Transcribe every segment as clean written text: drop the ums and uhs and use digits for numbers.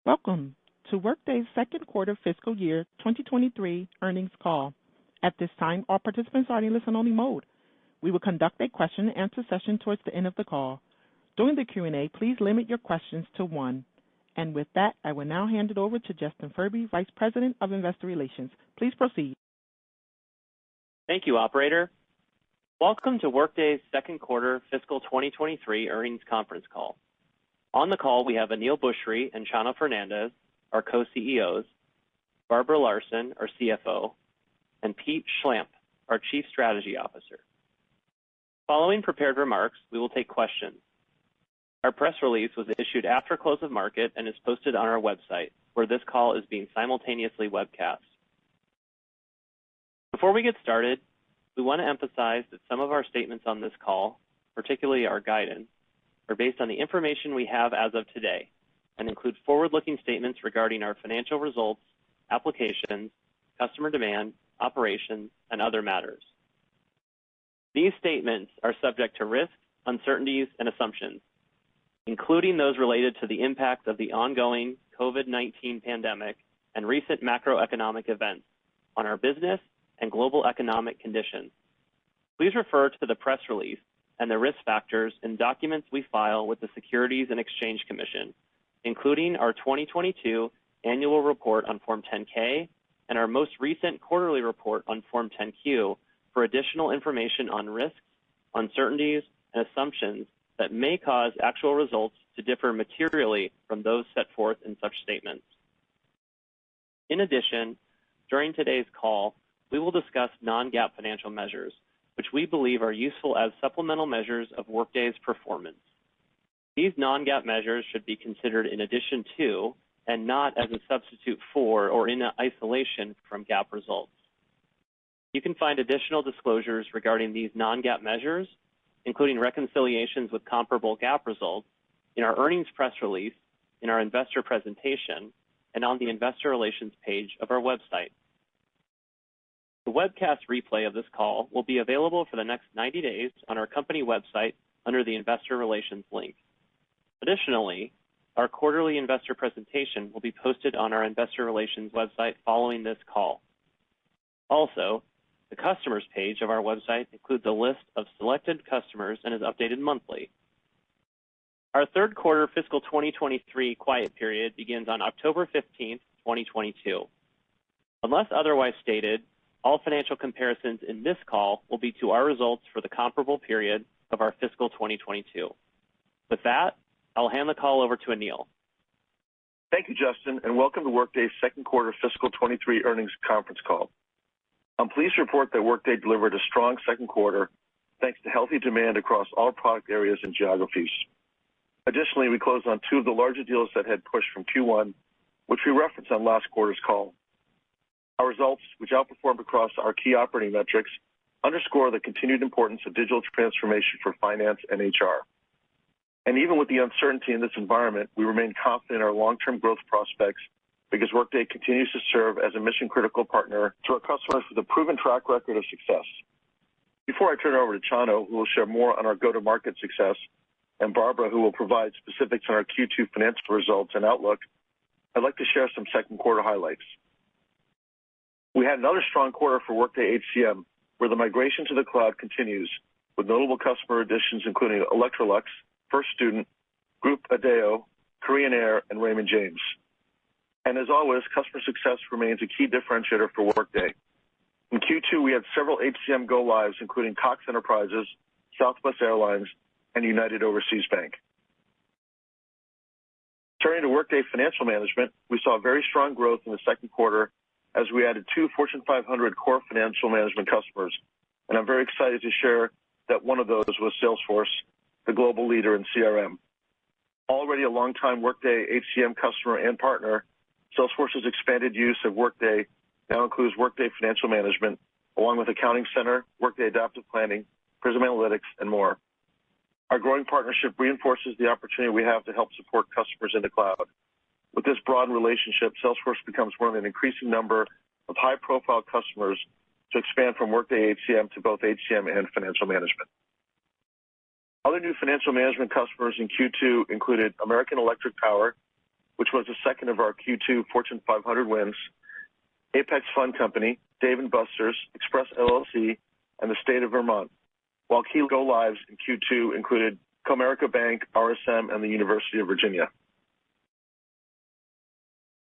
Welcome to Workday's second quarter fiscal year 2023 earnings call. At this time, all participants are in listen-only mode. We will conduct a question-and-answer session towards the end of the call. During the Q&A, please limit your questions to one. And with that, I will now hand it over to Justin Furby, Vice President of Investor Relations. Please proceed. Thank you, operator. Welcome to Workday's second quarter fiscal 2023 earnings conference call. On the call, we have Aneel Bhusri and Chano Fernandez, our co-CEOs, Barbara Larson, our CFO, and Pete Schlampp, our Chief Strategy Officer. Following prepared remarks, we will take questions. Our press release was issued after close of market and is posted on our website, where this call is being simultaneously webcast. Before we get started, we want to emphasize that some of our statements on this call, particularly our guidance, are based on the information we have as of today and include forward-looking statements regarding our financial results, applications, customer demand, operations, and other matters. These statements are subject to risks, uncertainties, and assumptions, including those related to the impact of the ongoing COVID-19 pandemic and recent macroeconomic events on our business and global economic conditions. Please refer to the press release and the risk factors in documents we file with the Securities and Exchange Commission, including our 2022 annual report on Form 10-K and our most recent quarterly report on Form 10-Q for additional information on risks, uncertainties, and assumptions that may cause actual results to differ materially from those set forth in such statements. In addition, during today's call, we will discuss non-GAAP financial measures, which we believe are useful as supplemental measures of Workday's performance. These non-GAAP measures should be considered in addition to and not as a substitute for or in isolation from GAAP results. You can find additional disclosures regarding these non-GAAP measures, including reconciliations with comparable GAAP results, in our earnings press release, in our investor presentation, and on the investor relations page of our website. The webcast replay of this call will be available for the next 90 days on our company website under the Investor Relations link. Additionally, our quarterly investor presentation will be posted on our Investor Relations website following this call. Also, the customers page of our website includes a list of selected customers and is updated monthly. Our third quarter fiscal 2023 quiet period begins on October 15th, 2022. Unless otherwise stated, all financial comparisons in this call will be to our results for the comparable period of our fiscal 2022. With that, I'll hand the call over to Aneel. Thank you, Justin, and welcome to Workday's second quarter fiscal 23 earnings conference call. I'm pleased to report that Workday delivered a strong second quarter thanks to healthy demand across all product areas and geographies. Additionally, we closed on two of the larger deals that had pushed from Q1, which we referenced on last quarter's call. Our results, which outperformed across our key operating metrics, underscore the continued importance of digital transformation for finance and HR. And even with the uncertainty in this environment, we remain confident in our long-term growth prospects because Workday continues to serve as a mission-critical partner to our customers with a proven track record of success. Before I turn it over to Chano, who will share more on our go-to-market success, and Barbara, who will provide specifics on our Q2 financial results and outlook, I'd like to share some second quarter highlights. We had another strong quarter for Workday HCM, where the migration to the cloud continues, with notable customer additions including Electrolux, First Student, Group Adeo, Korean Air, and Raymond James. And as always, customer success remains a key differentiator for Workday. In Q2, we had several HCM go-lives, including Cox Enterprises, Southwest Airlines, and United Overseas Bank. Turning to Workday Financial Management, we saw very strong growth in the second quarter as we added two Fortune 500 core financial management customers, and I'm very excited to share that one of those was Salesforce, the global leader in CRM. Already a longtime Workday HCM customer and partner, Salesforce's expanded use of Workday now includes Workday Financial Management, along with Accounting Center, Workday Adaptive Planning, Prism Analytics, and more. Our growing partnership reinforces the opportunity we have to help support customers in the cloud. With this broad relationship, Salesforce becomes one of an increasing number of high-profile customers to expand from Workday HCM to both HCM and Financial Management. Other new financial management customers in Q2 included American Electric Power, which was the second of our Q2 Fortune 500 wins, Apex Fund Company, Dave & Buster's, Express LLC, and the state of Vermont, while key go-lives in Q2 included Comerica Bank, RSM, and the University of Virginia.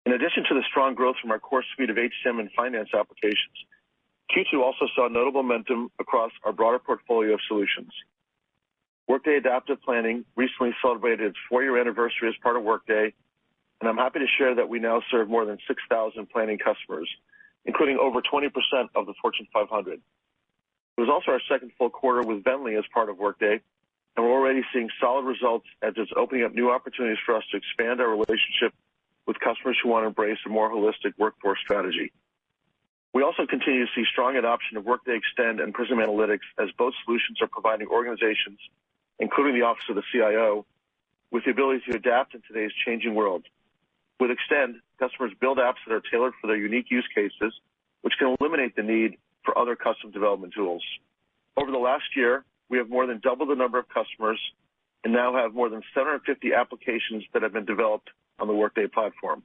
In addition to the strong growth from our core suite of HCM and finance applications, Q2 also saw notable momentum across our broader portfolio of solutions. Workday Adaptive Planning recently celebrated its 4-year anniversary as part of Workday, and I'm happy to share that we now serve more than 6,000 planning customers, including over 20% of the Fortune 500. It was also our second full quarter with Bentley as part of Workday, and we're already seeing solid results as it's opening up new opportunities for us to expand our relationship with customers who want to embrace a more holistic workforce strategy. We also continue to see strong adoption of Workday Extend and Prism Analytics as both solutions are providing organizations, including the Office of the CIO, with the ability to adapt in today's changing world. With Extend, customers build apps that are tailored for their unique use cases, which can eliminate the need for other custom development tools. Over the last year, we have more than doubled the number of customers and now have more than 750 applications that have been developed on the Workday platform.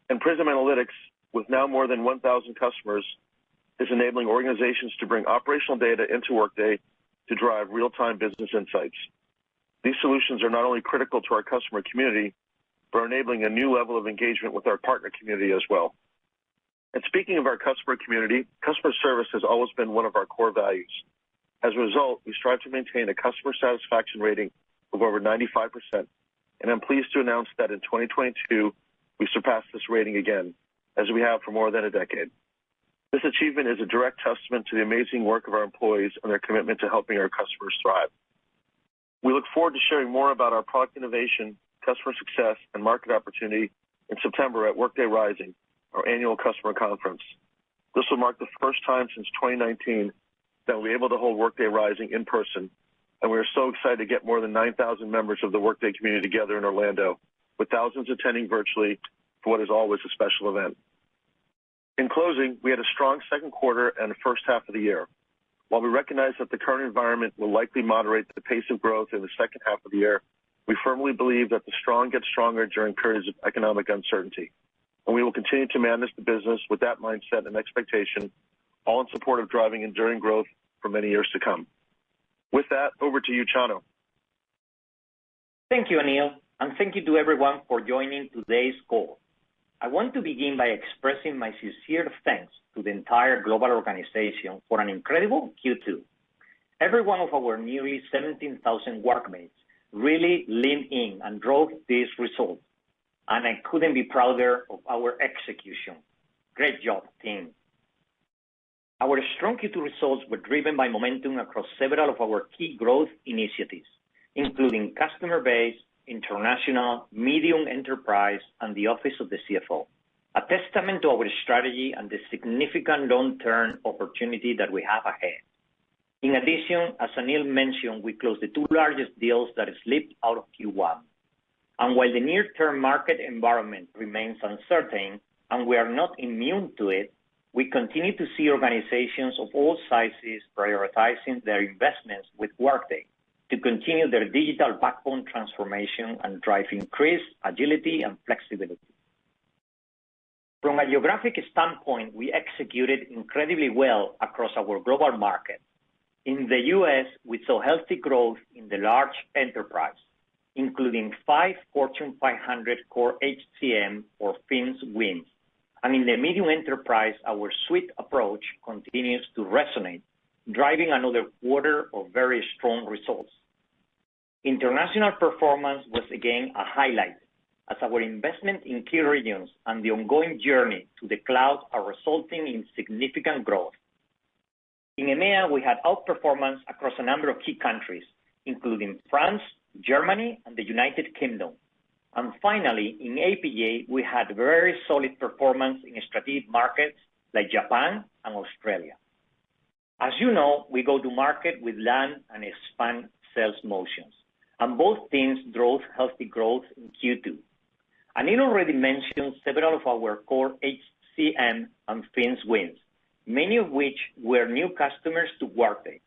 And Prism Analytics, with now more than 1,000 customers, is enabling organizations to bring operational data into Workday to drive real-time business insights. These solutions are not only critical to our customer community, but are enabling a new level of engagement with our partner community as well. And speaking of our customer community, customer service has always been one of our core values. As a result, we strive to maintain a customer satisfaction rating of over 95%, and I'm pleased to announce that in 2022, we surpassed this rating again, as we have for more than a decade. This achievement is a direct testament to the amazing work of our employees and their commitment to helping our customers thrive. We look forward to sharing more about our product innovation, customer success, and market opportunity in September at Workday Rising, our annual customer conference. This will mark the first time since 2019 that we'll be able to hold Workday Rising in person, and we are so excited to get more than 9,000 members of the Workday community together in Orlando, with thousands attending virtually for what is always a special event. In closing, we had a strong second quarter and the first half of the year. While we recognize that the current environment will likely moderate the pace of growth in the second half of the year, we firmly believe that the strong get stronger during periods of economic uncertainty. And we will continue to manage the business with that mindset and expectation, all in support of driving enduring growth for many years to come. With that, over to you, Chano. Thank you, Aneel, and thank you to everyone for joining today's call. I want to begin by expressing my sincere thanks to the entire global organization for an incredible Q2. Every one of our nearly 17,000 workmates really leaned in and drove these results, and I couldn't be prouder of our execution. Great job, team. Our strong Q2 results were driven by momentum across several of our key growth initiatives, including customer base, international, medium enterprise, and the Office of the CFO, a testament to our strategy and the significant long-term opportunity that we have ahead. In addition, as Aneel mentioned, we closed the 2 largest deals that slipped out of Q1. And while the near-term market environment remains uncertain and we are not immune to it, we continue to see organizations of all sizes prioritizing their investments with Workday to continue their digital backbone transformation and drive increased agility and flexibility. From a geographic standpoint, we executed incredibly well across our global market. In the U.S., we saw healthy growth in the large enterprise, including 5 Fortune 500 core HCM or FINS wins. And in the medium enterprise, our suite approach continues to resonate, driving another quarter of very strong results. International performance was again a highlight, as our investment in key regions and the ongoing journey to the cloud are resulting in significant growth. In EMEA, we had outperformance across a number of key countries, including France, Germany, and the United Kingdom. And finally, in APJ, we had very solid performance in strategic markets like Japan and Australia. As you know, we go to market with land and expand sales motions, and both teams drove healthy growth in Q2. Aneel already mentioned several of our core HCM and FINS wins, many of which were new customers to Workday.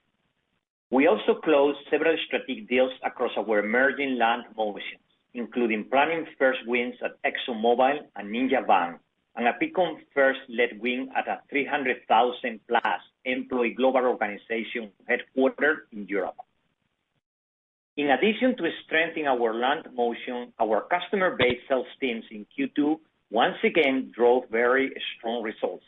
We also closed several strategic deals across our emerging land motions, including Planning First wins at ExxonMobil and Ninja Van, and a Peakon First-led win at a 300,000-plus employee global organization headquartered in Europe. In addition to strengthening our land motion, our customer-based sales teams in Q2 once again drove very strong results,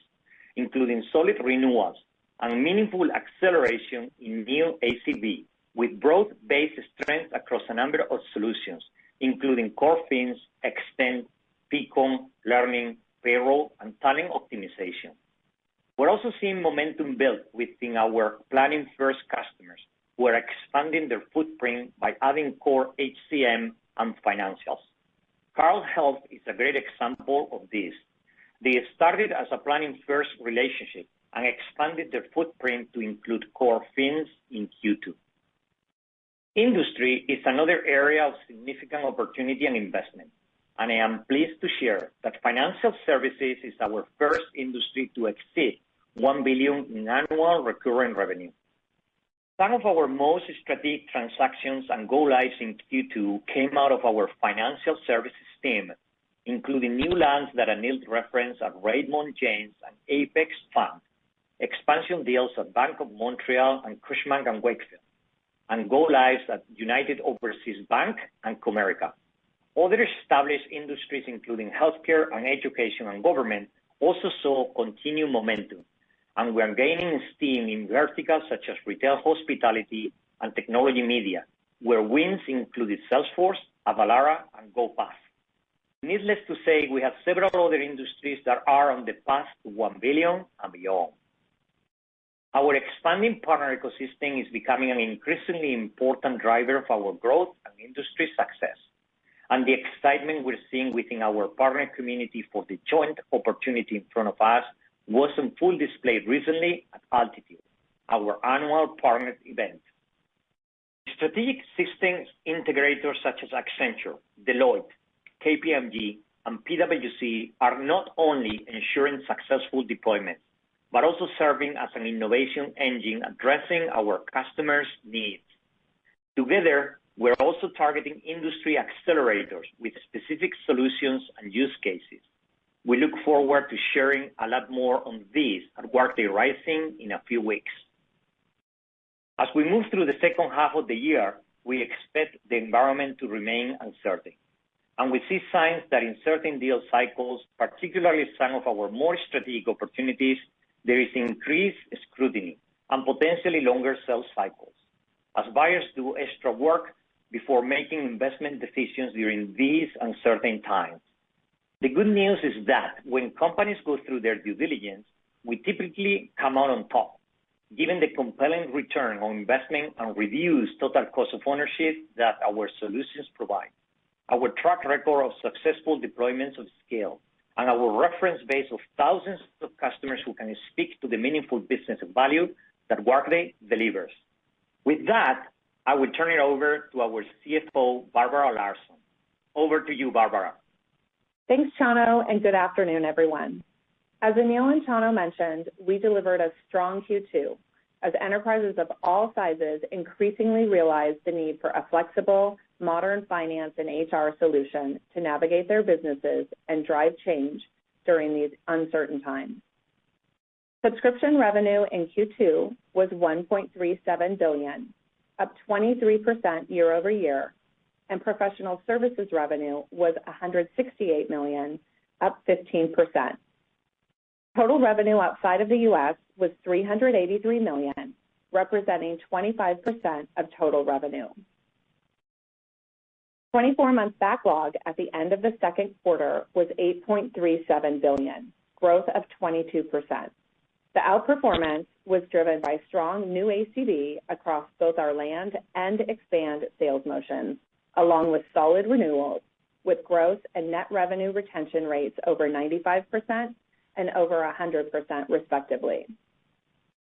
including solid renewals and meaningful acceleration in new ACV, with broad-based strength across a number of solutions, including core fins, Extend, Peakon, Learning, Payroll, and Talent Optimization. We're also seeing momentum build within our Planning First customers, who are expanding their footprint by adding core HCM and financials. Carle Health is a great example of this. They started as a Planning First relationship and expanded their footprint to include core fins in Q2. Industry is another area of significant opportunity and investment, and I am pleased to share that financial services is our first industry to exceed $1 billion in annual recurring revenue. Some of our most strategic transactions and go-lives in Q2 came out of our financial services team, including new lands that Anil referenced at Raymond James and Apex Fund, expansion deals at Bank of Montreal and Cushman & Wakefield, and go-lives at United Overseas Bank and Comerica. Other established industries, including healthcare and education and government, also saw continued momentum, and we are gaining steam in verticals such as retail hospitality and technology media, where wins included Salesforce, Avalara, and GoPath. Needless to say, we have several other industries that are on the path to $1 billion and beyond. Our expanding partner ecosystem is becoming an increasingly important driver of our growth and industry success, and the excitement we're seeing within our partner community for the joint opportunity in front of us was on full display recently at Altitude, our annual partner event. Strategic systems integrators such as Accenture, Deloitte, KPMG, and PwC are not only ensuring successful deployments, but also serving as an innovation engine addressing our customers' needs. Together, we're also targeting industry accelerators with specific solutions and use cases. We look forward to sharing a lot more on this at Workday Rising in a few weeks. As we move through the second half of the year, we expect the environment to remain uncertain, and we see signs that in certain deal cycles, particularly some of our more strategic opportunities, there is increased scrutiny and potentially longer sales cycles, as buyers do extra work before making investment decisions during these uncertain times. The good news is that when companies go through their due diligence, we typically come out on top, given the compelling return on investment and reduced total cost of ownership that our solutions provide. Our track record of successful deployments of scale and our reference base of thousands of customers who can speak to the meaningful business value that Workday delivers. With that, I will turn it over to our CFO, Barbara Larson. Over to you, Barbara. Thanks, Chano, and good afternoon, everyone. As Anil and Chano mentioned, we delivered a strong Q2 as enterprises of all sizes increasingly realize the need for a flexible, modern finance and HR solution to navigate their businesses and drive change during these uncertain times. Subscription revenue in Q2 was $1.37 billion, up 23% year over year, and professional services revenue was $168 million, up 15%. Total revenue outside of the U.S. was $383 million, representing 25% of total revenue. 24-month backlog at the end of the second quarter was $8.37 billion, growth of 22%. The outperformance was driven by strong new ACV across both our land and expand sales motions, along with solid renewals, with gross and net revenue retention rates over 95% and over 100% respectively.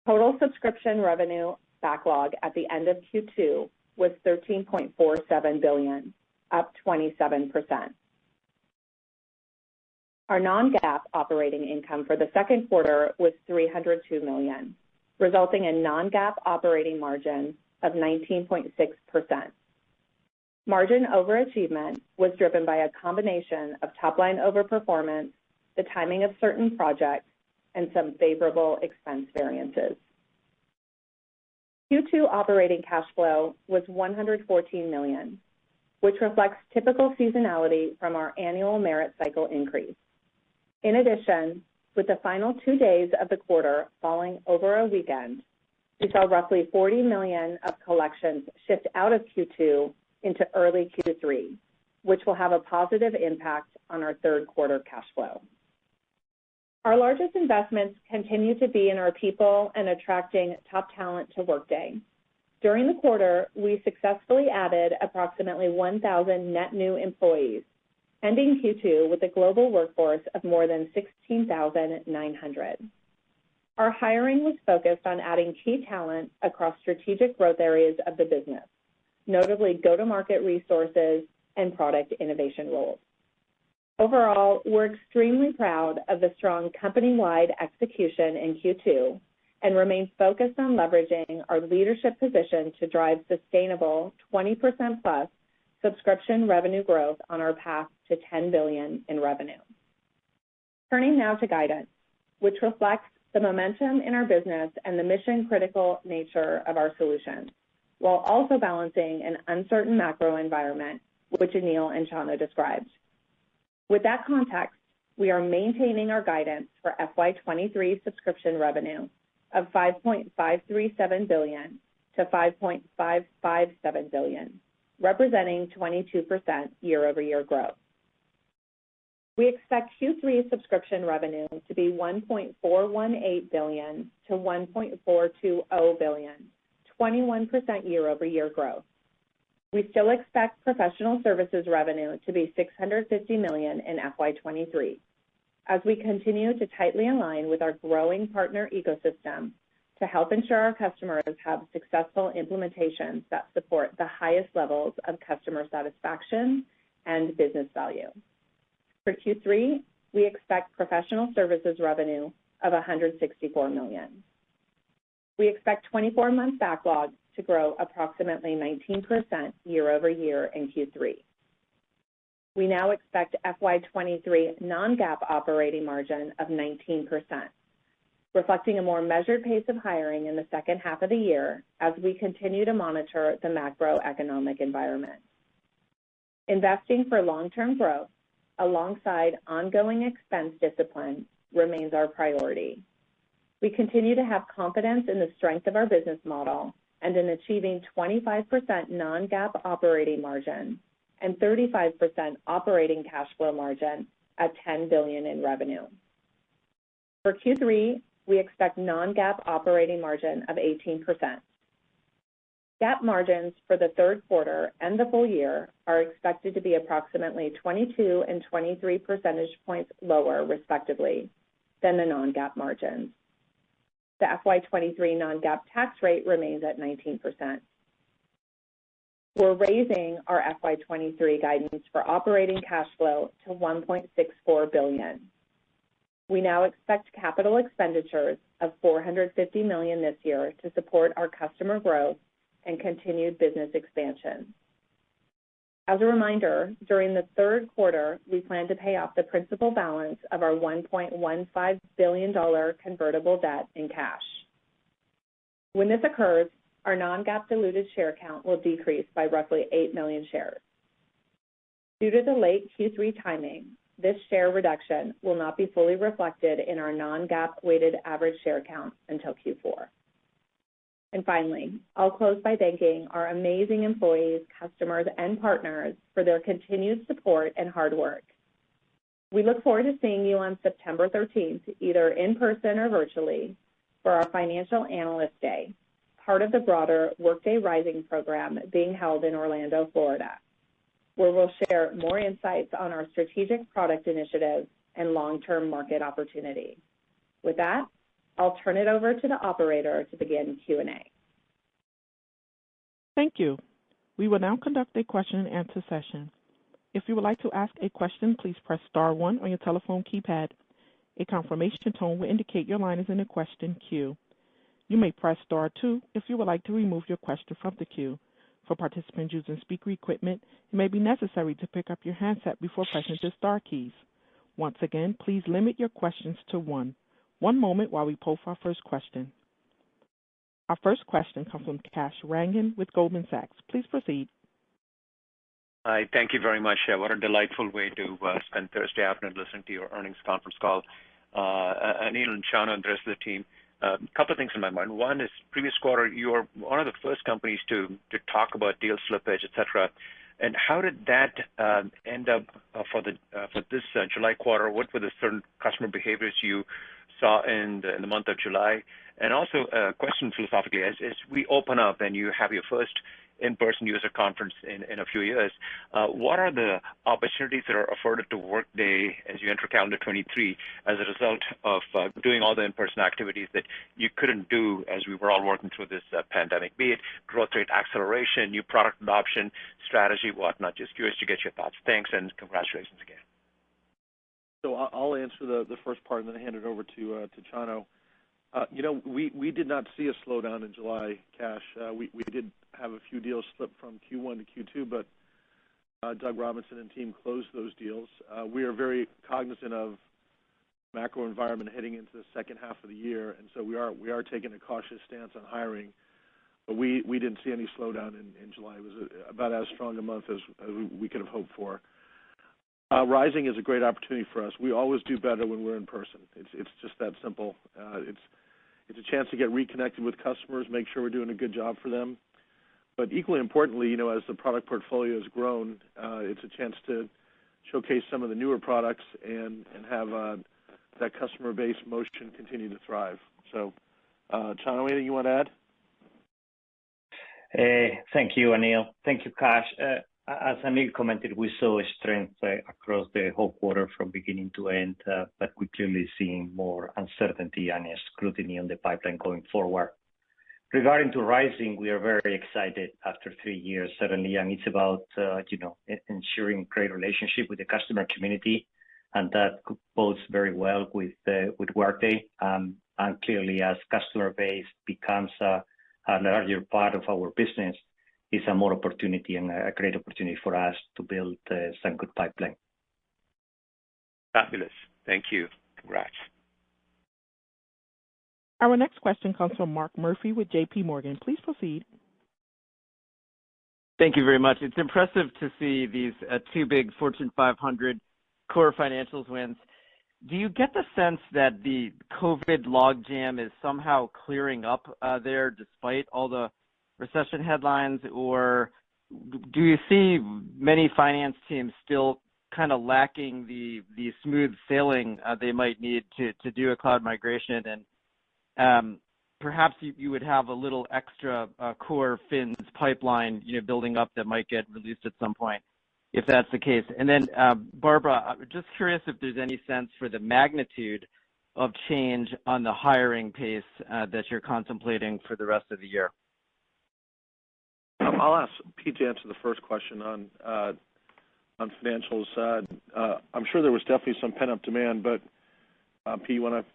Total subscription revenue backlog at the end of Q2 was $13.47 billion, up 27%. Our non-GAAP operating income for the second quarter was $302 million, resulting in non-GAAP operating margin of 19.6%. Margin overachievement was driven by a combination of top-line overperformance, the timing of certain projects, and some favorable expense variances. Q2 operating cash flow was $114 million, which reflects typical seasonality from our annual merit cycle increase. In addition, with the final 2 days of the quarter falling over a weekend, we saw roughly $40 million of collections shift out of Q2 into early Q3, which will have a positive impact on our third quarter cash flow. Our largest investments continue to be in our people and attracting top talent to Workday. During the quarter, we successfully added approximately 1,000 net new employees, ending Q2 with a global workforce of more than 16,900. Our hiring was focused on adding key talent across strategic growth areas of the business, notably go-to-market resources and product innovation roles. Overall, we're extremely proud of the strong company-wide execution in Q2 and remain focused on leveraging our leadership position to drive sustainable 20% plus subscription revenue growth on our path to $10 billion in revenue. Turning now to guidance, which reflects the momentum in our business and the mission-critical nature of our solutions, while also balancing an uncertain macro environment, which Aneel and Chano described. With that context, we are maintaining our guidance for FY23 subscription revenue of $5.537 billion to $5.557 billion, representing 22% year-over-year growth. We expect Q3 subscription revenue to be $1.418 billion to $1.420 billion, 21% year-over-year growth. We still expect professional services revenue to be $650 million in FY23, as we continue to tightly align with our growing partner ecosystem to help ensure our customers have successful implementations that support the highest levels of customer satisfaction and business value. For Q3, we expect professional services revenue of $164 million. We expect 24-month backlog to grow approximately 19% year-over-year in Q3. We now expect FY23 non-GAAP operating margin of 19%, reflecting a more measured pace of hiring in the second half of the year as we continue to monitor the macroeconomic environment. Investing for long-term growth alongside ongoing expense discipline remains our priority. We continue to have confidence in the strength of our business model and in achieving 25% non-GAAP operating margin and 35% operating cash flow margin at $10 billion in revenue. For Q3, we expect non-GAAP operating margin of 18%. GAAP margins for the third quarter and the full year are expected to be approximately 22 and 23 percentage points lower, respectively, than the non-GAAP margins. The FY23 non-GAAP tax rate remains at 19%. We're raising our FY23 guidance for operating cash flow to $1.64 billion. We now expect capital expenditures of $450 million this year to support our customer growth and continued business expansion. As a reminder, during the third quarter, we plan to pay off the principal balance of our $1.15 billion convertible debt in cash. When this occurs, our non-GAAP diluted share count will decrease by roughly 8 million shares. Due to the late Q3 timing, this share reduction will not be fully reflected in our non-GAAP weighted average share count until Q4. And finally, I'll close by thanking our amazing employees, customers, and partners for their continued support and hard work. We look forward to seeing you on September 13th, either in person or virtually, for our Financial Analyst Day, part of the broader Workday Rising program being held in Orlando, Florida, where we'll share more insights on our strategic product initiatives and long-term market opportunity. With that, I'll turn it over to the operator to begin Q&A. Thank you. We will now conduct a question-and-answer session. If you would like to ask a question, please press star 1 on your telephone keypad. A confirmation tone will indicate your line is in the question queue. You may press star 2 if you would like to remove your question from the queue. For participants using speaker equipment, it may be necessary to pick up your handset before pressing the star keys. Once again, please limit your questions to one. One moment while we poll for our first question. Our first question comes from Kash Rangan with Goldman Sachs. Please proceed. Hi, thank you very much. What a delightful way to spend Thursday afternoon listening to your earnings conference call. Anil and Chano and the rest of the team, a couple of things in my mind. One is previous quarter, you were one of the first companies to talk about deal slippage, et cetera. And how did that end up for this July quarter? What were the certain customer behaviors you saw in the month of July? And also a question philosophically, as we open up and you have your first in-person user conference in a few years, what are the opportunities that are afforded to Workday as you enter calendar 23 as a result of doing all the in-person activities that you couldn't do as we were all working through this pandemic, be it growth rate acceleration, new product adoption, strategy, whatnot? Just curious to get your thoughts. Thanks, and congratulations again. So I'll answer the first part and then hand it over to Chano. We did not see a slowdown in July, Kash. We did have a few deals slip from Q1 to Q2, but Doug Robinson and team closed those deals. We are very cognizant of macro environment heading into the second half of the year, and so we are taking a cautious stance on hiring. But we didn't see any slowdown in July. It was about as strong a month as we could have hoped for. Rising is a great opportunity for us. We always do better when we're in person. It's just that simple. It's a chance to get reconnected with customers, make sure we're doing a good job for them. But equally importantly, as the product portfolio has grown, it's a chance to showcase some of the newer products and have that customer base motion continue to thrive. So, Chano, anything you want to add? Thank you, Anil. Thank you, Kash. As Anil commented, we saw strength across the whole quarter from beginning to end, but we're clearly seeing more uncertainty and scrutiny on the pipeline going forward. Regarding to Rising, we are very excited after 3 years, certainly, and it's about, ensuring great relationship with the customer community, and that bodes very well with Workday. And clearly, as customer base becomes a larger part of our business, it's a more opportunity and a great opportunity for us to build some good pipeline. Fabulous. Thank you. Congrats. Our next question comes from Mark Murphy with J.P. Morgan. Please proceed. Thank you very much. It's impressive to see these two big Fortune 500 core financials wins. Do you get the sense that the COVID logjam is somehow clearing up there despite all the recession headlines, or do you see many finance teams still kind of lacking the smooth sailing they might need to do a cloud migration, and perhaps you would have a little extra core fins pipeline building up that might get released at some point, if that's the case? And then Barbara, I'm just curious if there's any sense for the magnitude of change on the hiring pace that you're contemplating for the rest of the year. I'll ask Pete to answer the first question on financials. I'm sure there was definitely some pent-up demand, but Pete, you want to?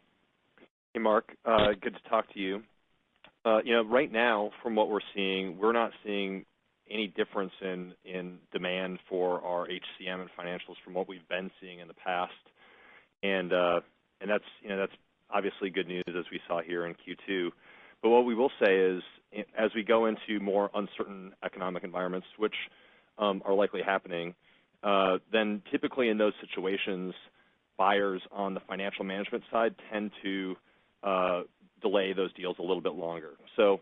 Hey, Mark. Good to talk to you. Right now, from what we're seeing, we're not seeing any difference in demand for our HCM and financials from what we've been seeing in the past, and that's obviously good news as we saw here in Q2. But what we will say is, as we go into more uncertain economic environments, which are likely happening, then typically in those situations, buyers on the financial management side tend to delay those deals a little bit longer. So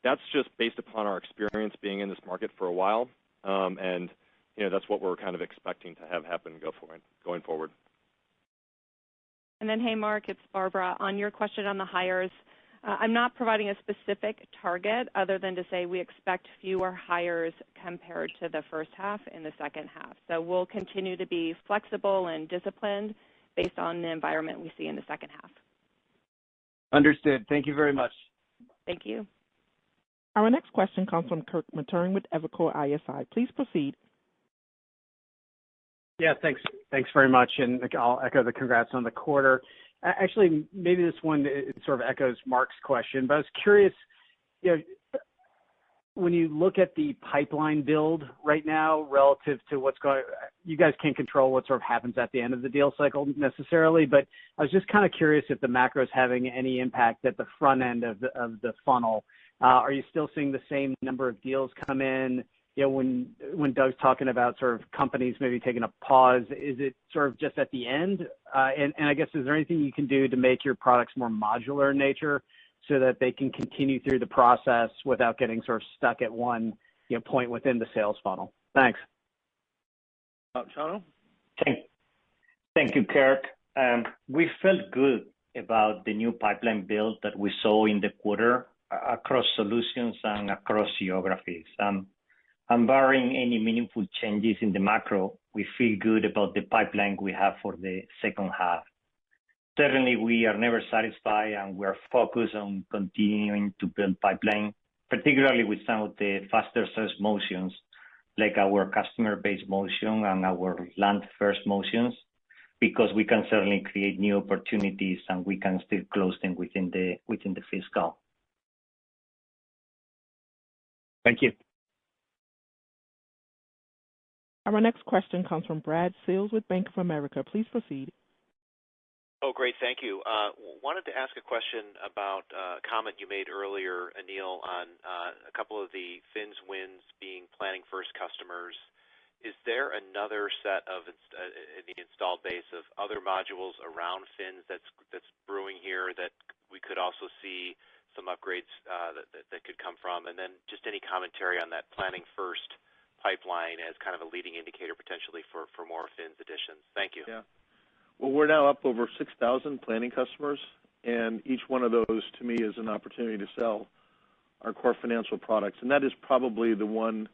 that's just based upon our experience being in this market for a while, and that's what we're kind of expecting to have happen going forward. And then, hey, Mark, it's Barbara. On your question on the hires, I'm not providing a specific target other than to say we expect fewer hires compared to the first half in the second half. So we'll continue to be flexible and disciplined based on the environment we see in the second half. Understood. Thank you very much. Thank you. Our next question comes from Kirk Materne with Evercore ISI. Please proceed. Yeah, thanks very much, and I'll echo the congrats on the quarter. Actually, maybe this one sort of echoes Mark's question, but I was curious, when you look at the pipeline build right now relative to what's going, you guys can't control what sort of happens at the end of the deal cycle necessarily, but I was just kind of curious if the macro is having any impact at the front end of the funnel. Are you still seeing the same number of deals come in? You know, when Doug's talking about sort of companies maybe taking a pause, is it sort of just at the end? And I guess, is there anything you can do to make your products more modular in nature so that they can continue through the process without getting sort of stuck at one, you know, point within the sales funnel? Thanks. Chano? Thank you, Kirk. We felt good about the new pipeline build that we saw in the quarter across solutions and across geographies. And barring any meaningful changes in the macro, we feel good about the pipeline we have for the second half. Certainly, we are never satisfied, and we're focused on continuing to build pipeline, particularly with some of the faster sales motions, like our customer-based motion and our land-first motions, because we can certainly create new opportunities and we can still close them within the fiscal. Thank you. Our next question comes from Brad Sills with Bank of America. Please proceed. Oh, great. Thank you. Wanted to ask a question about a comment you made earlier, Aneel, on a couple of the FINS wins being planning first customers. Is there another set of the installed base of other modules around FINS that's brewing here that we could also see some upgrades that could come from? And then just any commentary on that planning first pipeline as kind of a leading indicator potentially for more FINS additions. Thank you. Yeah. Well, we're now up over 6,000 planning customers, and each one of those, to me, is an opportunity to sell our core financial products. And that is probably the one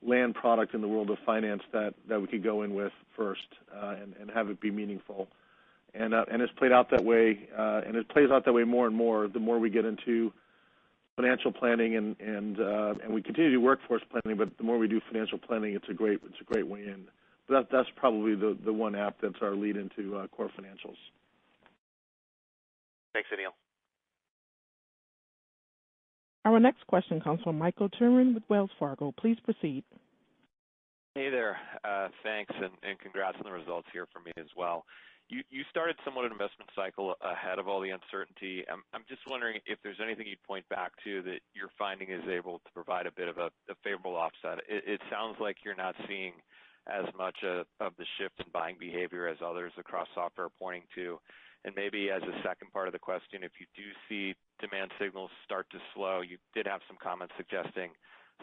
land product in the world of finance that we could go in with first and have it be meaningful. And it's played out that way, and it plays out that way more and more the more we get into financial planning and we continue to do workforce planning, but the more we do financial planning, it's a great way in. But that's probably the one app that's our lead into core financials. Thanks, Aneel. Our next question comes from Michael Turrin with Wells Fargo. Please proceed. Hey there. Thanks, and congrats on the results here for me as well. You started somewhat an investment cycle ahead of all the uncertainty. I'm just wondering if there's anything you'd point back to that you're finding is able to provide a bit of a favorable offset. It sounds like you're not seeing as much of the shift in buying behavior as others across software are pointing to. And maybe as a second part of the question, if you do see demand signals start to slow, you did have some comments suggesting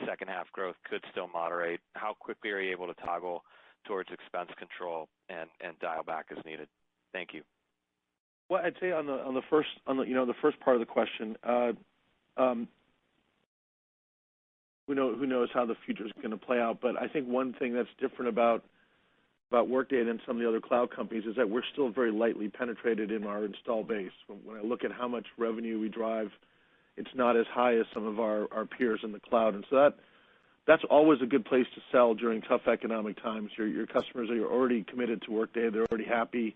second half growth could still moderate. How quickly are you able to toggle towards expense control and dial back as needed? Thank you. Well, I'd say on the first part of the question, who knows how the future is going to play out, but I think one thing that's different about Workday than some of the other cloud companies is that we're still very lightly penetrated in our install base. When I look at how much revenue we drive, it's not as high as some of our peers in the cloud, and so that's always a good place to sell during tough economic times. Your customers are already committed to Workday; they're already happy,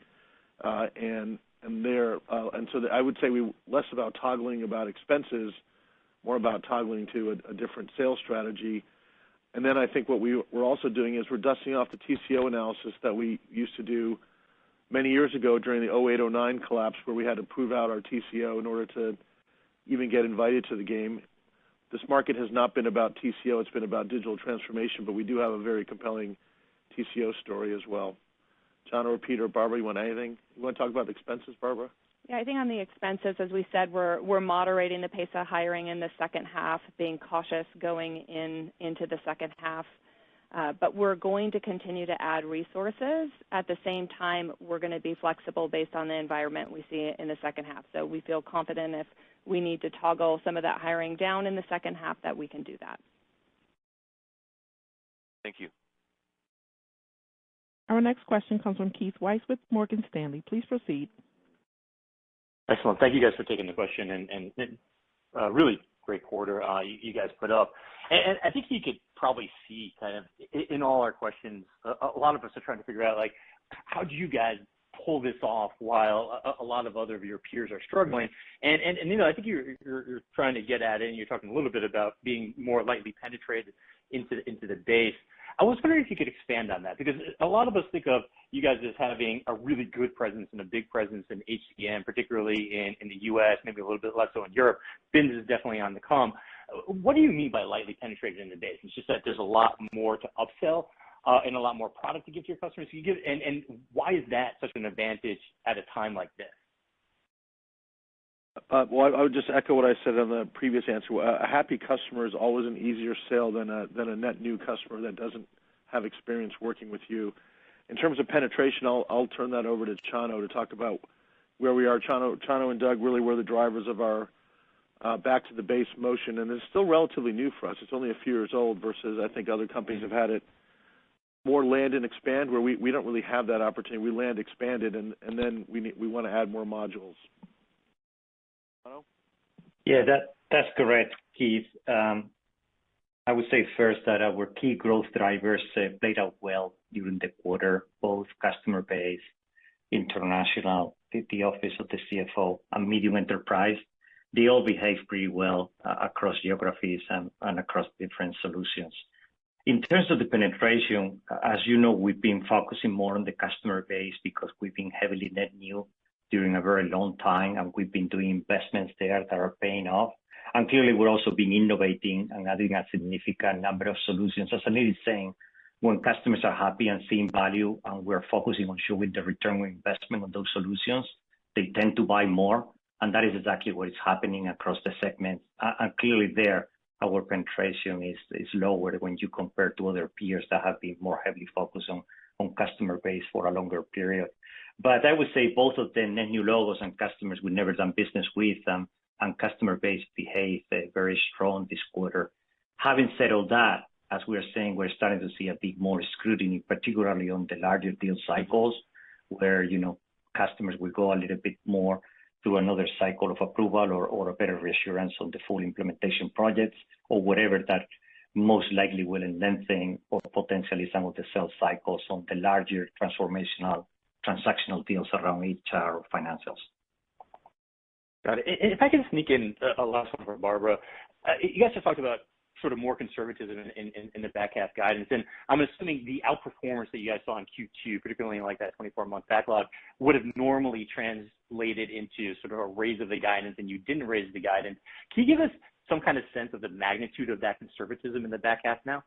and so I would say we less about toggling about expenses, more about toggling to a different sales strategy. And then I think what we're also doing is we're dusting off the TCO analysis that we used to do many years ago during the 08-09 collapse, where we had to prove out our TCO in order to even get invited to the game. This market has not been about TCO, it's been about digital transformation, but we do have a very compelling TCO story as well. John or Peter or Barbara, you want anything? You want to talk about the expenses, Barbara? Yeah, I think on the expenses, as we said, we're moderating the pace of hiring in the second half, being cautious going into the second half. But we're going to continue to add resources. At the same time, we're going to be flexible based on the environment we see in the second half. So we feel confident if we need to toggle some of that hiring down in the second half that we can do that. Thank you. Our next question comes from Keith Weiss with Morgan Stanley. Please proceed. Excellent. Thank you guys for taking the question, and really great quarter you guys put up. And I think you could probably see kind of in all our questions, a lot of us are trying to figure out, like, how do you guys pull this off while a lot of other of your peers are struggling. And I think you're trying to get at it, and you're talking a little bit about being more lightly penetrated into the base. I was wondering if you could expand on that, because a lot of us think of you guys as having a really good presence and a big presence in HCM, particularly in the U.S., maybe a little bit less so in Europe. FINS is definitely on the come. What do you mean by lightly penetrated in the base? It's just that there's a lot more to upsell and a lot more product to give to your customers. And why is that such an advantage at a time like this? Well, I would just echo what I said on the previous answer. A happy customer is always an easier sale than a net new customer that doesn't have experience working with you. In terms of penetration, I'll turn that over to Chano to talk about where we are. Chano and Doug really were the drivers of our back to the base motion, and it's still relatively new for us. It's only a few years old versus I think other companies have had it more land and expand, where we don't really have that opportunity. We land expanded, and then we want to add more modules. Yeah, that's correct, Keith. I would say first that our key growth drivers played out well during the quarter, both customer base, international, the office of the CFO, and medium enterprise. They all behaved pretty well across geographies and across different solutions. In terms of the penetration, as you know, we've been focusing more on the customer base because we've been heavily net new during a very long time, and we've been doing investments there that are paying off. And clearly, we're also been innovating and adding a significant number of solutions. As Anil is saying, when customers are happy and seeing value, and we're focusing on showing the return on investment on those solutions, they tend to buy more, and that is exactly what is happening across the segments. And clearly there, our penetration is lower when you compare to other peers that have been more heavily focused on customer base for a longer period. But I would say both of them, net new logos and customers we've never done business with, and customer base behaved very strong this quarter. Having said all that, as we are saying, we're starting to see a bit more scrutiny, particularly on the larger deal cycles, where customers will go a little bit more through another cycle of approval or a better reassurance on the full implementation projects or whatever that most likely will lengthen or potentially some of the sales cycles on the larger transactional deals around HR or financials. Got it. And if I can sneak in a last one for Barbara, you guys have talked about sort of more conservatism in the back half guidance, and I'm assuming the outperformance that you guys saw in Q2, particularly in like that 24-month backlog, would have normally translated into sort of a raise of the guidance, and you didn't raise the guidance. Can you give us some kind of sense of the magnitude of that conservatism in the back half now?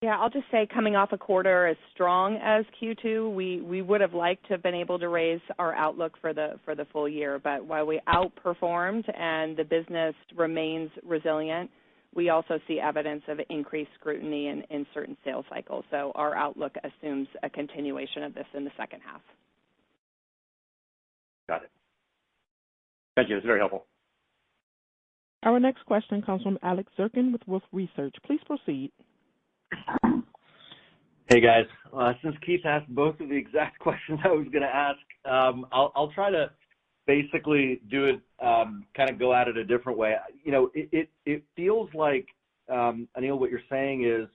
Yeah, I'll just say coming off a quarter as strong as Q2, we would have liked to have been able to raise our outlook for the full year. But while we outperformed and the business remains resilient, we also see evidence of increased scrutiny in certain sales cycles. So our outlook assumes a continuation of this in the second half. Got it. Thank you. It's very helpful. Our next question comes from Alex Zirkin with Wolfe Research. Please proceed. Hey guys, since Keith asked both of the exact questions I was going to ask, I'll try to basically do it, kind of go at it a different way. It feels like, Anil, what you're saying is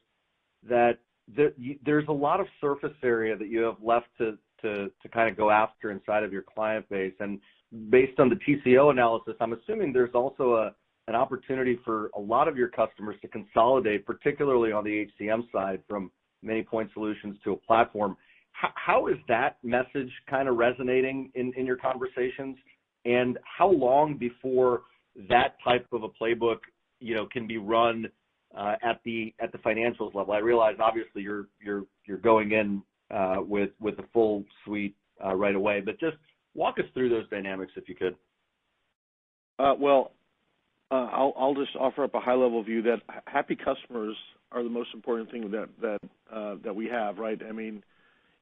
that there's a lot of surface area that you have left to kind of go after inside of your client base, and based on the TCO analysis, I'm assuming there's also an opportunity for a lot of your customers to consolidate, particularly on the HCM side, from many point solutions to a platform. How is that message kind of resonating in your conversations, and how long before that type of a playbook, can be run at the financials level? I realize obviously you're going in with the full suite right away, but just walk us through those dynamics if you could. I'll just offer up a high-level view that happy customers are the most important thing that we have, right? I mean,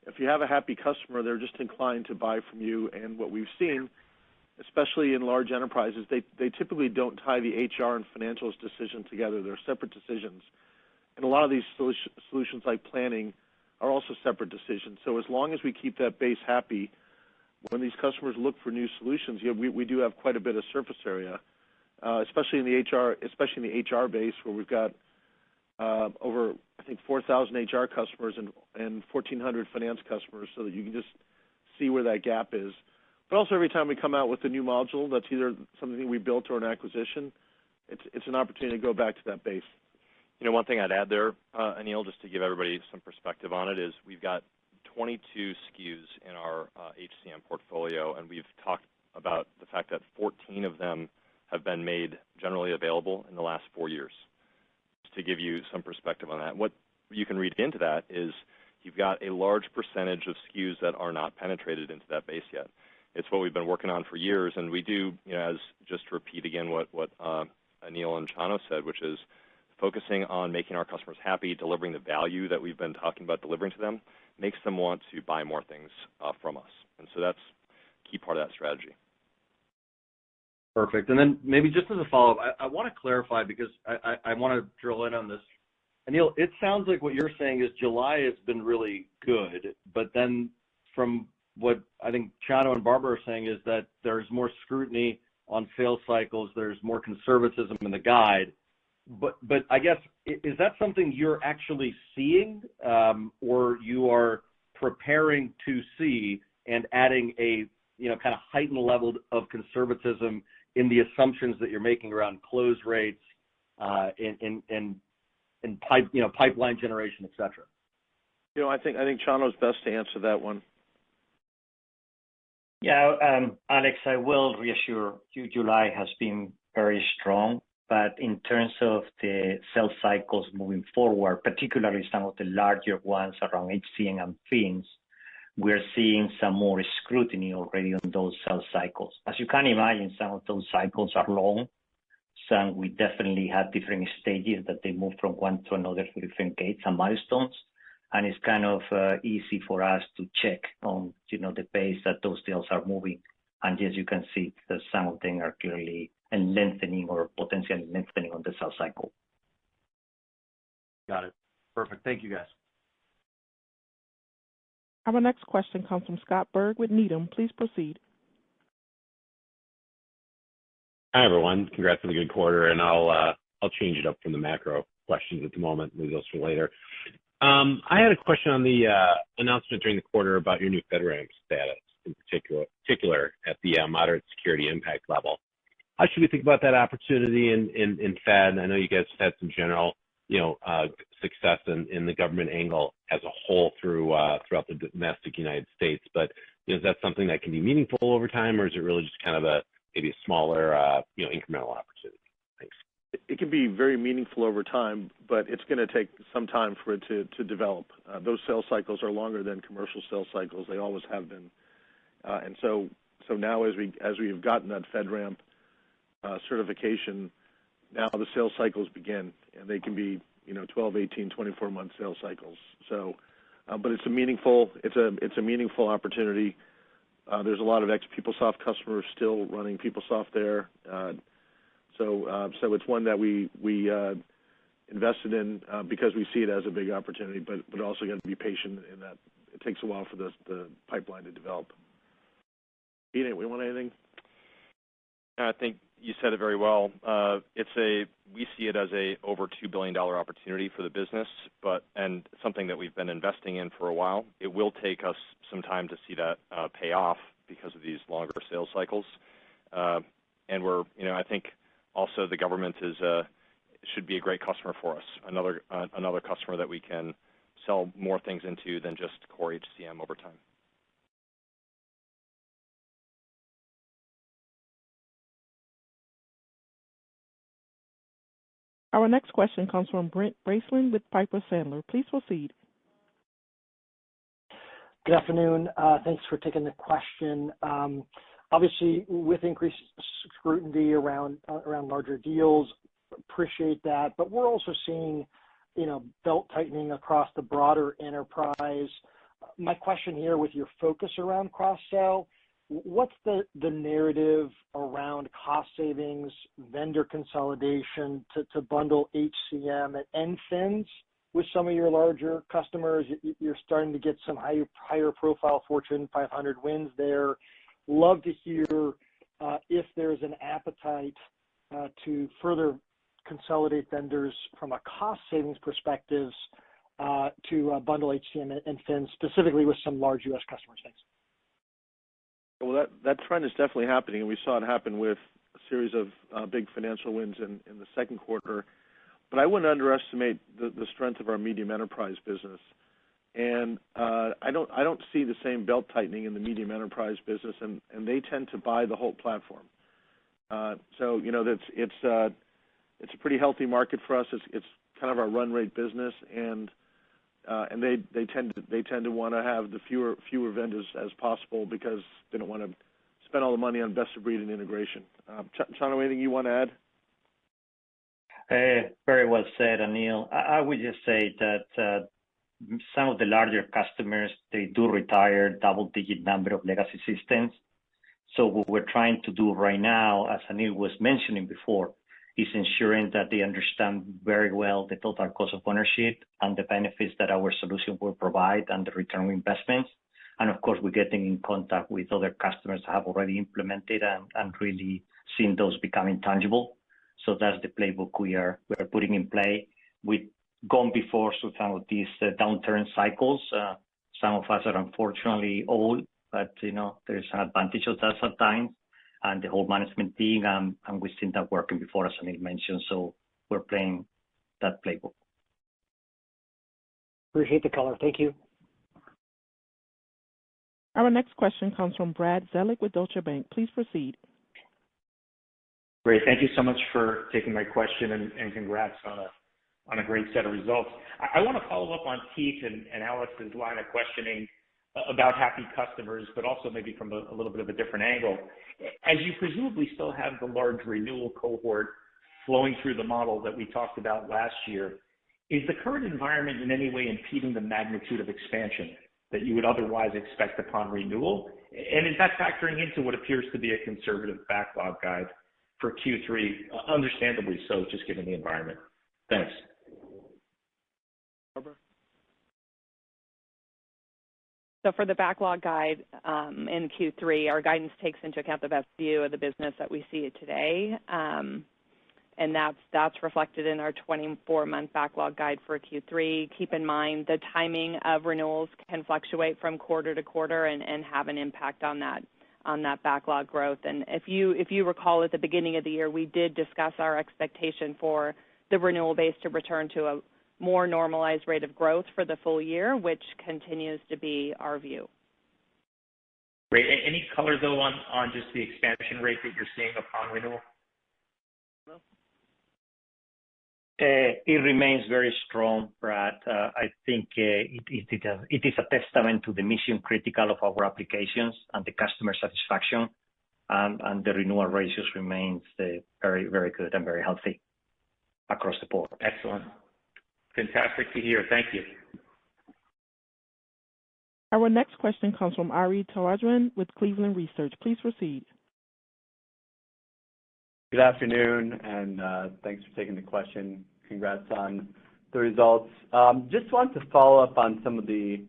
if you have a happy customer, they're just inclined to buy from you. And what we've seen, especially in large enterprises, they typically don't tie the HR and financials decision together. They're separate decisions. And a lot of these solutions like planning are also separate decisions. So as long as we keep that base happy, when these customers look for new solutions, we do have quite a bit of surface area. Especially in the HR base, where we've got over, I think, 4,000 HR customers and 1,400 finance customers, so that you can just see where that gap is. But also every time we come out with a new module that's either something we built or an acquisition, it's an opportunity to go back to that base. You know, one thing I'd add there, Anil, just to give everybody some perspective on it, is we've got 22 SKUs in our HCM portfolio, and we've talked about the fact that 14 of them have been made generally available in the last 4 years. Just to give you some perspective on that. What you can read into that is you've got a large percentage of SKUs that are not penetrated into that base yet. It's what we've been working on for years, and we do, you know, as just to repeat again what Anil and Chano said, which is focusing on making our customers happy, delivering the value that we've been talking about delivering to them, makes them want to buy more things from us. And so that's a key part of that strategy. Perfect. And then maybe just as a follow-up, I want to clarify because I want to drill in on this. Anil, it sounds like what you're saying is July has been really good, but then from what I think Chano and Barbara are saying is that there's more scrutiny on sales cycles, there's more conservatism in the guide. But I guess, is that something you're actually seeing or you are preparing to see and adding a, you know, kind of heightened level of conservatism in the assumptions that you're making around close rates and pipeline generation, et cetera? You know, I think Chano's best to answer that one. Yeah, Alex, I will reassure you, July has been very strong, but in terms of the sales cycles moving forward, particularly some of the larger ones around HCM and fins, we're seeing some more scrutiny already on those sales cycles. As you can imagine, some of those cycles are long. Some we definitely have different stages that they move from one to another through different gates and milestones. And it's kind of easy for us to check on, you know, the pace that those deals are moving. And yes, you can see that some of them are clearly lengthening or potentially lengthening on the sales cycle. Got it. Perfect. Thank you, guys. Our next question comes from Scott Berg with Needham. Please proceed. Hi, everyone. Congrats on a good quarter, and I'll change it up from the macro questions at the moment. Leave those for later. I had a question on the announcement during the quarter about your new Fedramp status, in particular at the moderate security impact level. How should we think about that opportunity in Fed? I know you guys have had some general, success in the government angle as a whole throughout the domestic United States, but is that something that can be meaningful over time, or is it really just kind of maybe a smaller, incremental opportunity? Thanks. It can be very meaningful over time, but it's going to take some time for it to develop. Those sales cycles are longer than commercial sales cycles. They always have been. And so now as we've gotten that Fedramp certification, now the sales cycles begin, and they can be 12, 18, 24-month sales cycles. So, but it's a meaningful opportunity. There's a lot of ex-PeopleSoft customers still running PeopleSoft there. So it's one that we invested in because we see it as a big opportunity, but also got to be patient in that it takes a while for the pipeline to develop. Pete, we want anything? I think you said it very well. We see it as a over $2 billion opportunity for the business, and something that we've been investing in for a while. It will take us some time to see that pay off because of these longer sales cycles. And I think also the government should be a great customer for us. Another customer that we can sell more things into than just core HCM over time. Our next question comes from Brent Bracelin with Piper Sandler. Please proceed. Good afternoon. Thanks for taking the question. Obviously, with increased scrutiny around larger deals, appreciate that. But we're also seeing, belt tightening across the broader enterprise. My question here, with your focus around cross-sell, what's the narrative around cost savings, vendor consolidation to bundle HCM and fins with some of your larger customers? You're starting to get some higher profile Fortune 500 wins there. Love to hear if there's an appetite to further consolidate vendors from a cost savings perspective to bundle HCM and fins, specifically with some large U.S. customers. Thanks. well, that trend is definitely happening, and we saw it happen with a series of big financial wins in the second quarter. But I wouldn't underestimate the strength of our medium enterprise business. And I don't see the same belt tightening in the medium enterprise business, and they tend to buy the whole platform. So it's a pretty healthy market for us. It's kind of our run rate business, and they tend to want to have the fewer vendors as possible because they don't want to spend all the money on best of breed and integration. Chano, anything you want to add? Very well said, Anil. I would just say that some of the larger customers, they do retire double-digit number of legacy systems. So what we're trying to do right now, as Anil was mentioning before, is ensuring that they understand very well the total cost of ownership and the benefits that our solution will provide and the return on investments. And of course, we're getting in contact with other customers that have already implemented and really seen those becoming tangible. So that's the playbook we're putting in play. We've gone before through some of these downturn cycles. Some of us are unfortunately old, but there's an advantage of that sometimes. And the whole management team, and we've seen that working before, as Anil mentioned. So we're playing that playbook. Appreciate the color. Thank you. Our next question comes from Brad Zelnick with Deutsche Bank. Please proceed. Great. Thank you so much for taking my question, and congrats on a great set of results. I want to follow up on Keith and Alex's line of questioning about happy customers, but also maybe from a little bit of a different angle. As you presumably still have the large renewal cohort flowing through the model that we talked about last year, is the current environment in any way impeding the magnitude of expansion that you would otherwise expect upon renewal? And is that factoring into what appears to be a conservative backlog guide for Q3, understandably so, just given the environment? Thanks. So for the backlog guide in Q3, our guidance takes into account the best view of the business that we see it today, and that's reflected in our 24-month backlog guide for Q3. Keep in mind the timing of renewals can fluctuate from quarter to quarter and have an impact on that backlog growth. And if you recall, at the beginning of the year, we did discuss our expectation for the renewal base to return to a more normalized rate of growth for the full year, which continues to be our view. Great. Any color, though, on just the expansion rate that you're seeing upon renewal? It remains very strong, Brad. I think it is a testament to the mission critical of our applications and the customer satisfaction, and the renewal ratios remains very, very good and very healthy across the board. Excellent. Fantastic to hear. Thank you. Our next question comes from Ari Tawadron with Cleveland Research. Please proceed. Good afternoon, and thanks for taking the question. Congrats on the results. Just want to follow up on some of the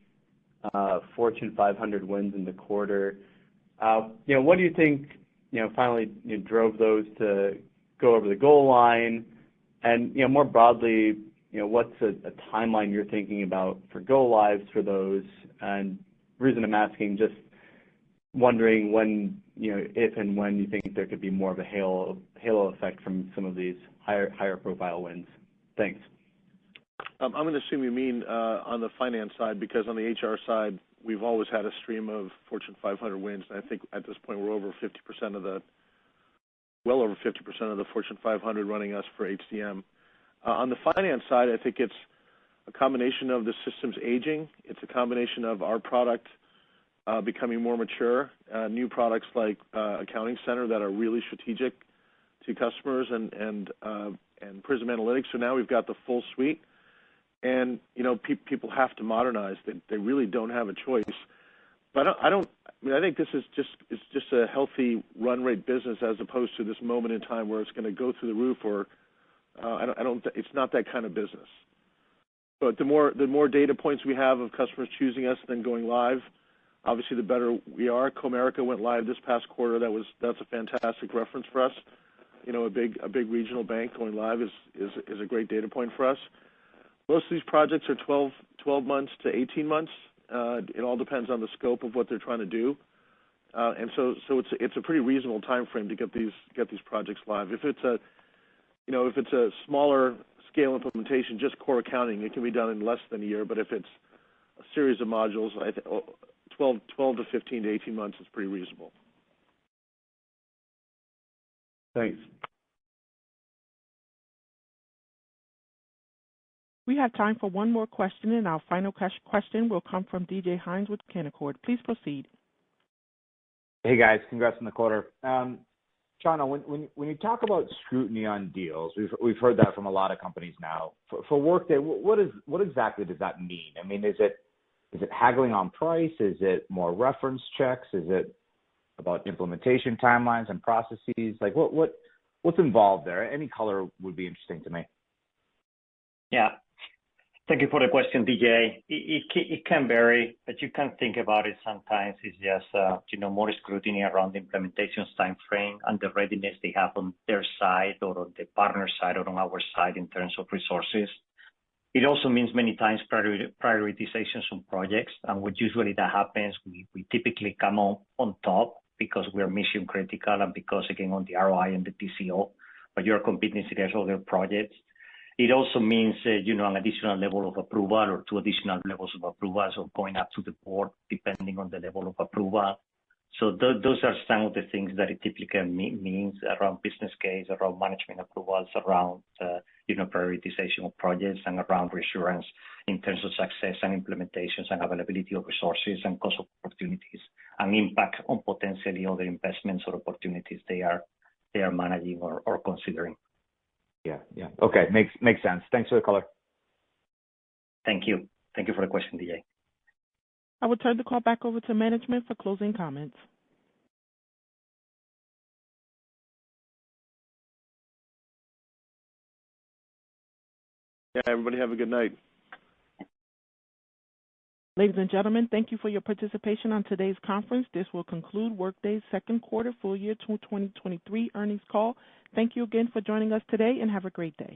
Fortune 500 wins in the quarter. What do you think, finally drove those to go over the goal line? And, more broadly, what's a timeline you're thinking about for go lives for those? And the reason I'm asking, just wondering when, if and when you think there could be more of a halo effect from some of these higher profile wins. Thanks. I'm going to assume you mean on the finance side, because on the HR side, we've always had a stream of Fortune 500 wins. And I think at this point we're well over 50% of the Fortune 500 running us for HCM. On the finance side, I think it's a combination of the systems aging. It's a combination of our product becoming more mature, new products like Accounting Center that are really strategic to customers, and Prism Analytics. So now we've got the full suite, and people have to modernize. They really don't have a choice. But I think this is just a healthy run rate business as opposed to this moment in time where it's going to go through the roof, or it's not that kind of business. But the more data points we have of customers choosing us than going live, obviously the better we are. Comerica went live this past quarter. That's a fantastic reference for us. A big regional bank going live is a great data point for us. Most of these projects are 12 months to 18 months. It all depends on the scope of what they're trying to do. and so it's a pretty reasonable time frame to get these projects live. If it's a smaller scale implementation, just core accounting, it can be done in less than a year. But if it's a series of modules, 12 to 15 to 18 months is pretty reasonable. Thanks. We have time for one more question, and our final question will come from DJ Hines with Canaccord. Please proceed. Hey guys, congrats on the quarter. Chano, when you talk about scrutiny on deals, we've heard that from a lot of companies now. For Workday, what exactly does that mean? I mean, is it haggling on price? Is it more reference checks? Is it about implementation timelines and processes? Like what's involved there? Any color would be interesting to me. Yeah. Thank you for the question, DJ. It can vary, but you can think about it sometimes it's just, more scrutiny around the implementation time frame and the readiness they have on their side or on the partner side or on our side in terms of resources. It also means many times prioritizations on projects, and what usually that happens, we typically come on top because we are mission critical and because, again, on the ROI and the TCO, but you're competing against other projects. It also means, an additional level of approval or two additional levels of approvals or going up to the board, depending on the level of approval. So those are some of the things that it typically means around business case, around management approvals, around, prioritization of projects, and around reassurance in terms of success and implementations and availability of resources and cost of opportunities and impact on potentially other investments or opportunities they are managing or considering. Yeah. Okay, makes sense. Thanks for the color. Thank you. Thank you for the question, DJ. I will turn the call back over to management for closing comments. Yeah, everybody have a good night. Ladies and gentlemen, thank you for your participation on today's conference. This will conclude Workday's second quarter full year 2023 earnings call. Thank you again for joining us today, and have a great day.